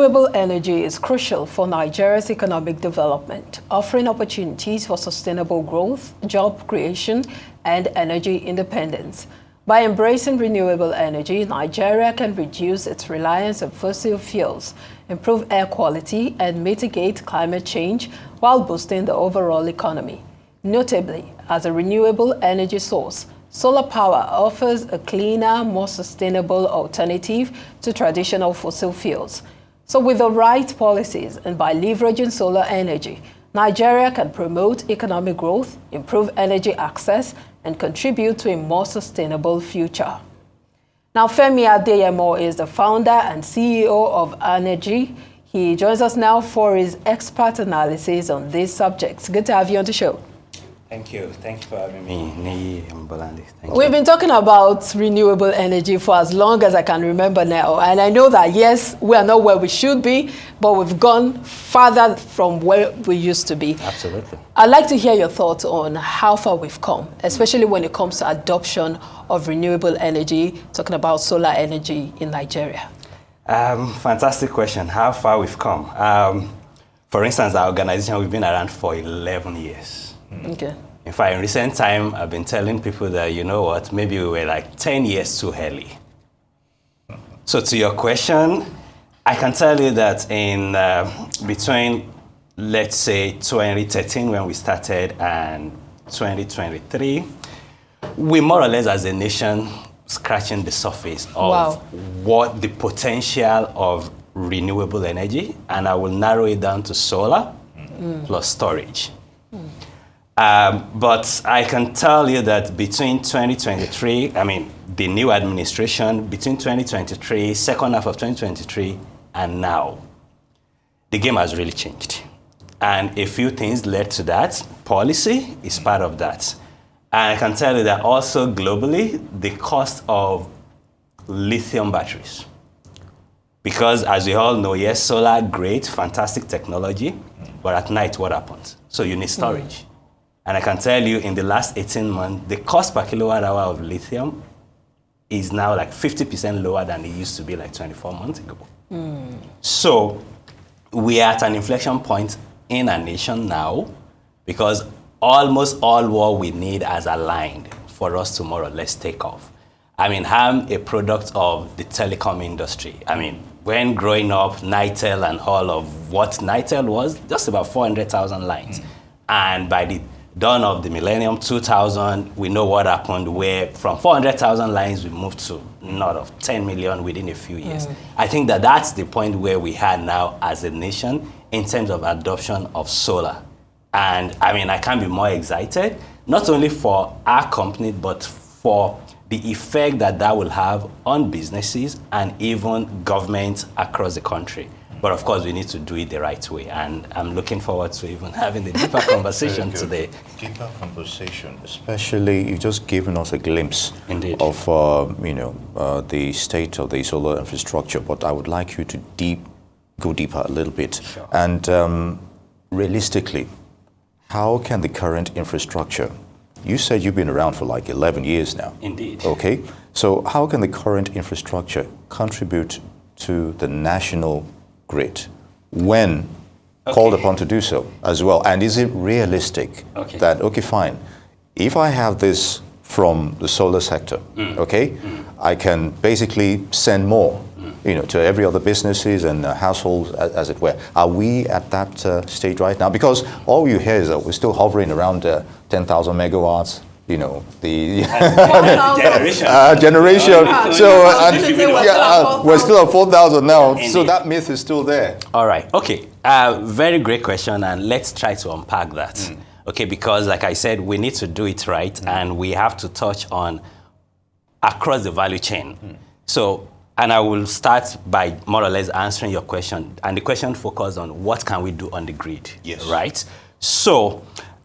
Renewable energy is crucial for Nigeria's economic development, offering opportunities for sustainable growth, job creation, and energy independence. By embracing renewable energy, Nigeria can reduce its reliance on fossil fuels, improve air quality, and mitigate climate change while boosting the overall economy. Notably, as a renewable energy source, solar power offers a cleaner, more sustainable alternative to traditional fossil fuels. So with the right policies and by leveraging solar energy, Nigeria can promote economic growth, improve energy access, and contribute to a more sustainable future. Now, Femi Adeyemo is the founder and CEO of Energy. He joins us now for his expert analysis on these subjects. Good to have you on the show. Thank you. Thank you for having me, Niyi and Bolandi. We've been talking about renewable energy for as long as I can remember now. And I know that, yes, we are not where we should be, but we've gone farther from where we used to be. Absolutely. I'd like to hear your thoughts on how far we've come, especially when it comes to adoption of renewable energy, talking about solar energy in Nigeria. Fantastic question. How far we've come. For instance, our organization, we've been around for 11 years. Okay. In fact, in recent time, I've been telling people that, you know what, maybe we were like 10 years too early. So to your question, I can tell you that in between, let's say, 2013 when we started and 2023, we more or less as a nation scratching the surface of what the potential of renewable energy, and I will narrow it down to solar plus storage. But I can tell you that between 2023, I mean, the new administration, between 2023, second half of 2023, and now, the game has really changed. And a few things led to that. Policy is part of that. And I can tell you that also globally, the cost of lithium batteries. Because as we all know, yes, solar, great, fantastic technology, but at night, what happens? So you need storage. And I can tell you in the last 18 months, the cost per kilowatt hour of lithium is now like 50% lower than it used to be like 24 months ago. So we are at an inflection point in our nation now because almost all what we need has aligned for us to more or less take off. I mean, I'm a product of the telecom industry. I mean, when growing up, Nitel and all of what Nitel was, just about 400,000 lines. And by the dawn of the millennium, 2000, we know what happened where from 400,000 lines, we moved to not of 10 million within a few years. I think that that's the point where we are now as a nation in terms of adoption of solar. And I mean, I can't be more excited, not only for our company, but for the effect that that will have on businesses and even governments across the country. But of course, we need to do it the right way. And I'm looking forward to even having the deeper conversation today. Deeper conversation, especially you've just given us a glimpse Indeed. of the state of the solar infrastructure. But I would like you to go deeper a little bit. Sure. And realistically, how can the current infrastructure, you said you've been around for like 11 years now. Indeed. Okay. So how can the current infrastructure contribute to the national grid when called upon to do so as well? And is it realistic that, okay, fine, if I have this from the solar sector, I can basically send more, to every other businesses and households, as it were. Are we at that stage right now? Because all you hear is that we're still hovering around 10,000 megawatts. The generation. So we're still at 4,000 now. Indeed. So that myth is still there. All right. Okay. Very great question, and let's try to unpack that. Okay, because like I said, we need to do it right, and we have to touch on across the value chain. So, and I will start by more or less answering your question, and the question focuses on what can we do on the grid. Yes. Right. So.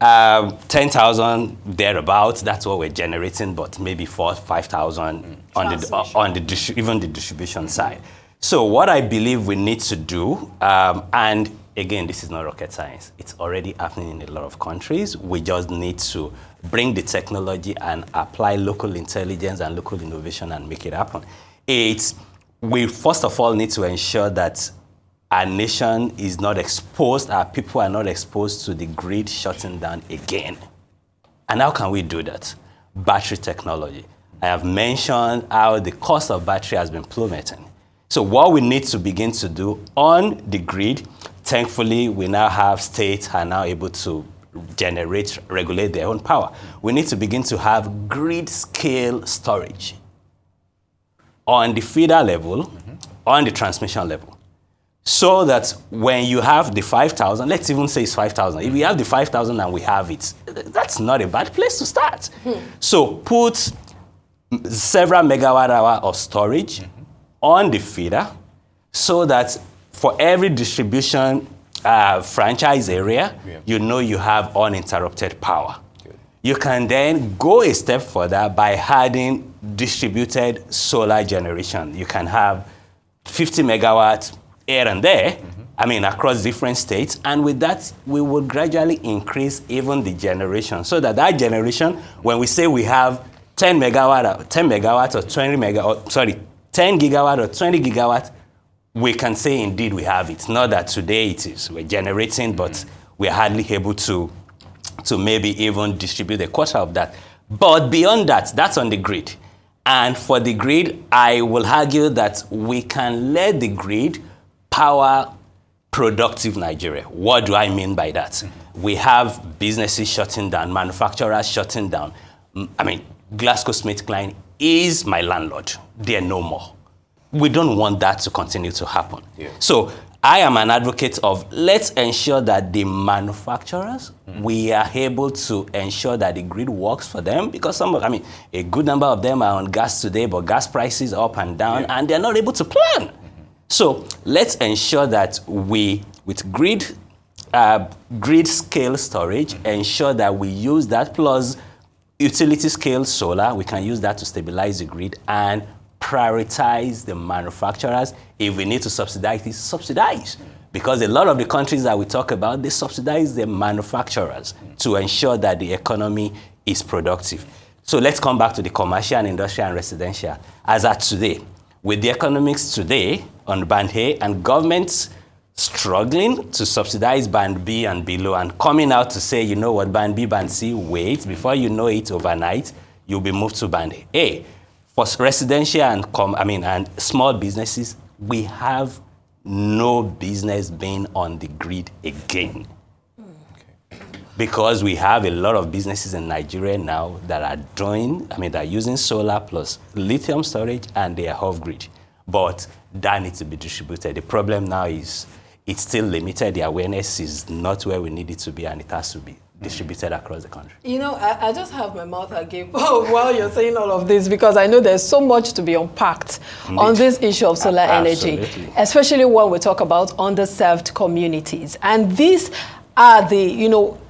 10,000 thereabouts. That's what we're generating, but maybe 5,000 on even the distribution side. So what I believe we need to do, and again, this is not rocket science. It's already happening in a lot of countries. We just need to bring the technology and apply local intelligence and local innovation and make it happen. We first of all need to ensure that our nation is not exposed, our people are not exposed to the grid shutting down again. And how can we do that? Battery technology. I have mentioned how the cost of battery has been plummeting. So what we need to begin to do on the grid, thankfully, we now have states are now able to regulate their own power. We need to begin to have grid scale storage on the feeder level, on the transmission level. So that when you have the 5,000, let's even say it's 5,000. If we have the 5,000 and we have it, that's not a bad place to start. So put several megawatt hour of storage on the feeder so that for every distribution franchise area, you know you have uninterrupted power. Good. You can then go a step further by adding distributed solar generation. You can have 50 megawatts here and there, across different states. And with that, we will gradually increase even the generation so that generation, when we say we have 10 gigawatt or 20 gigawatt, we can say indeed we have it. Not that today we're generating, but we're hardly able to maybe even distribute a quarter of that. But beyond that, that's on the grid. And for the grid, I will argue that we can let the grid power productive Nigeria. What do I mean by that? We have businesses shutting down, manufacturers shutting down. GlaxoSmithKline is my landlord. They're no more. We don't want that to continue to happen. Yeah. So I am an advocate of let's ensure that the manufacturers, we are able to ensure that the grid works for them, because a good number of them are on gas today, but gas prices are up and down, and they're not able to plan. So let's ensure that we, with grid scale storage, ensure that we use that, plus utility scale solar, we can use that to stabilize the grid and prioritize the manufacturers. If we need to subsidize. Because a lot of the countries that we talk about, they subsidize the manufacturers to ensure that the economy is productive. So let's come back to the commercial and industrial and residential. As at today, with the economics today on band A and governments struggling to subsidize band B and below and coming out to say, you know what, band B, band C, wait, before you know it overnight, you'll be moved to band A. For residential and small businesses, we have no business being on the grid again. Because we have a lot of businesses in Nigeria now that are they're using solar plus lithium storage and they are off grid. But that needs to be distributed. The problem now is it's still limited. The awareness is not where we need it to be, and it has to be distributed across the country. I just have my mouth agape while you're saying all of this, because I know there's so much to be unpacked on this issue of solar energy, especially when we talk about underserved communities. And these are the,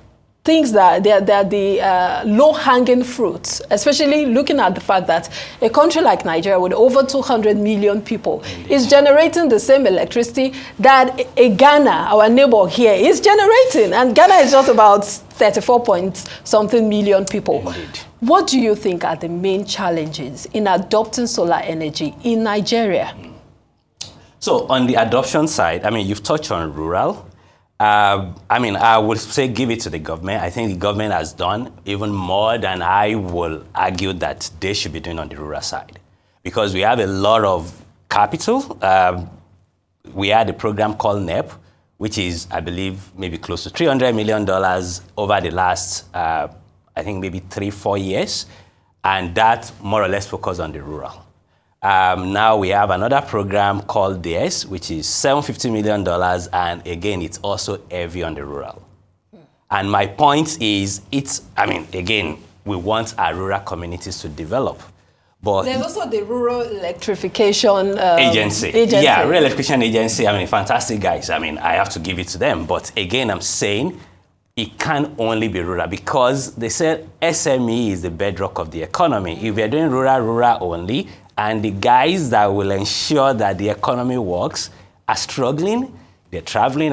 things that they're the low-hanging fruits, especially looking at the fact that a country like Nigeria with over 200 million people is generating the same electricity that a Ghana, our neighbor here, is generating. And Ghana is just about 34-point-something million people. Indeed. What do you think are the main challenges in adopting solar energy in Nigeria? So on the adoption side, you've touched on rural. I would say give it to the government. I think the government has done even more than I will argue that they should be doing on the rural side. Because we have a lot of capital. We had a program called NEP, which is, I believe, maybe close to $300 million over the last, maybe 3-4 years. And that more or less focused on the rural. Now we have another program called DS, which is $750 million, and again, it's also heavy on the rural. And my point is, we want our rural communities to develop. But there's also the Rural Electrification Agency. Yeah, Rural Electrification Agency, fantastic guys. I have to give it to them. But again, I'm saying it can only be rural, because they said SME is the bedrock of the economy. If we're doing rural only, and the guys that will ensure that the economy works are struggling, they're traveling.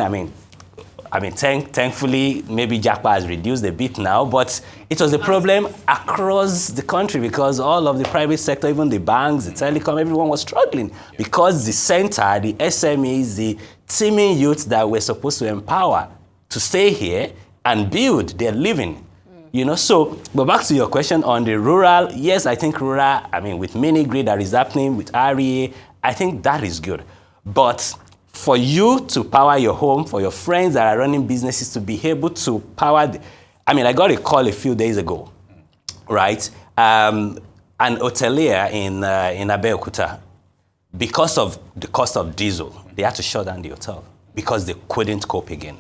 I mean, thankfully, maybe Japa has reduced a bit now, but it was a problem across the country because all of the private sector, even the banks, the telecom, everyone was struggling because the center, the SMEs, the teeming youth that we're supposed to empower to stay here and build their living. You know, so, but back to your question on the rural, yes, I think rural, I mean, with mini grid that is happening with REA, I think that is good. But for you to power your home, for your friends that are running businesses to be able to power, I mean, I got a call a few days ago, right? An hotelier in Abeokuta, because of the cost of diesel, they had to shut down the hotel because they couldn't cope again.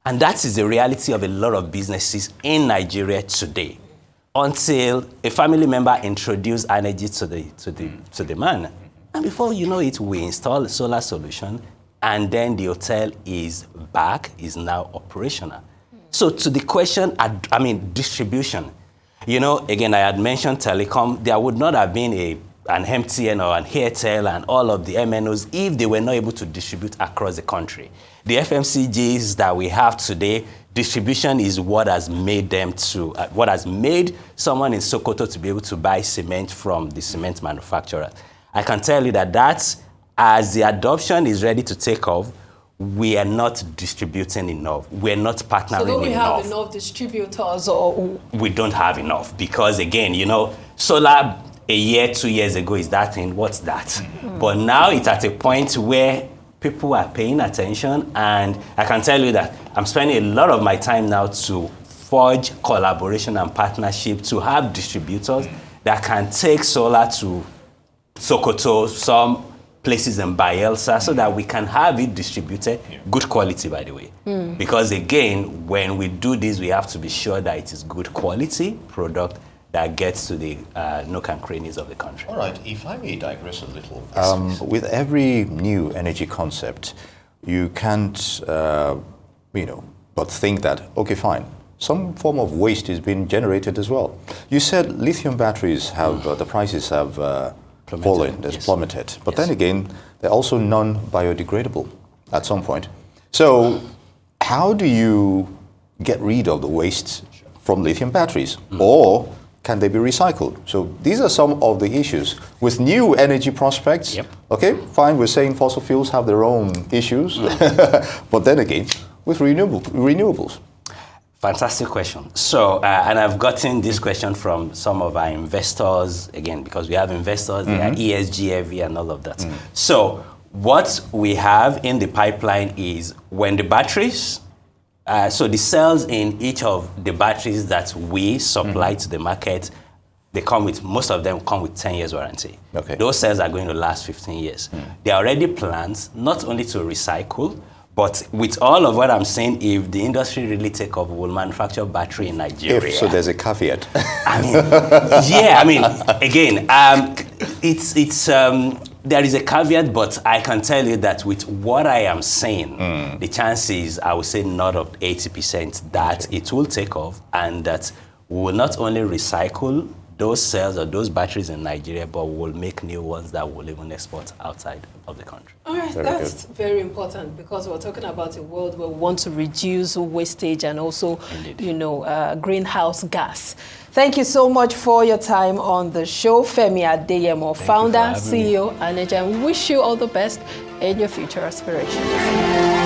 And that is the reality of a lot of businesses in Nigeria today. Until a family member introduced energy to the man. And before you know it, we install a solar solution, and then the hotel is back, is now operational. So to the question, I mean, distribution. You know, again, I had mentioned telecom. There would not have been an MTN or an Airtel and all of the MNOs if they were not able to distribute across the country. The FMCGs that we have today, distribution is what has made them what has made someone in Sokoto to be able to buy cement from the cement manufacturer. I can tell you that as the adoption is ready to take off, we are not distributing enough. We're not partnering enough. So don't we have enough distributors or? We don't have enough because, again, you know, solar a year, 2 years ago is that thing, what's that? But now it's at a point where people are paying attention, and I can tell you that I'm spending a lot of my time now to forge collaboration and partnership to have distributors that can take solar to Sokoto, some places in Bayelsa, so that we can have it distributed, good quality, by the way. Because again, when we do this, we have to be sure that it is good quality product that gets to the nook and crannies of the country. All right, if I may digress a little. With every new energy concept, you can't, but think that, okay, fine, some form of waste is being generated as well. You said lithium batteries have, the prices have fallen, there's plummeted. But then again, they're also non-biodegradable at some point. So how do you get rid of the waste from lithium batteries? Or can they be recycled? So these are some of the issues. With new energy prospects, okay, fine, we're saying fossil fuels have their own issues. But then again, with renewables. Fantastic question. So, and I've gotten this question from some of our investors, again, because we have investors, they are ESG heavy and all of that. So what we have in the pipeline is when the batteries, so the cells in each of the batteries that we supply to the market, they come with, most of them come with 10 years warranty. Okay. Those cells are going to last 15 years. There are already plans, not only to recycle, but with all of what I'm saying, if the industry really take off, we'll manufacture battery in Nigeria. If, so there's a caveat. I mean, yeah, I mean, again, there is a caveat, but I can tell you that with what I am saying, the chances, I would say, not of 80% that it will take off, and that we will not only recycle those cells or those batteries in Nigeria, but we will make new ones that will even export outside of the country. All right, that's very important, because we're talking about a world where we want to reduce wastage and also, greenhouse gas. Thank you so much for your time on the show, Femi Adeyemo, founder, CEO, and we wish you all the best in your future aspirations.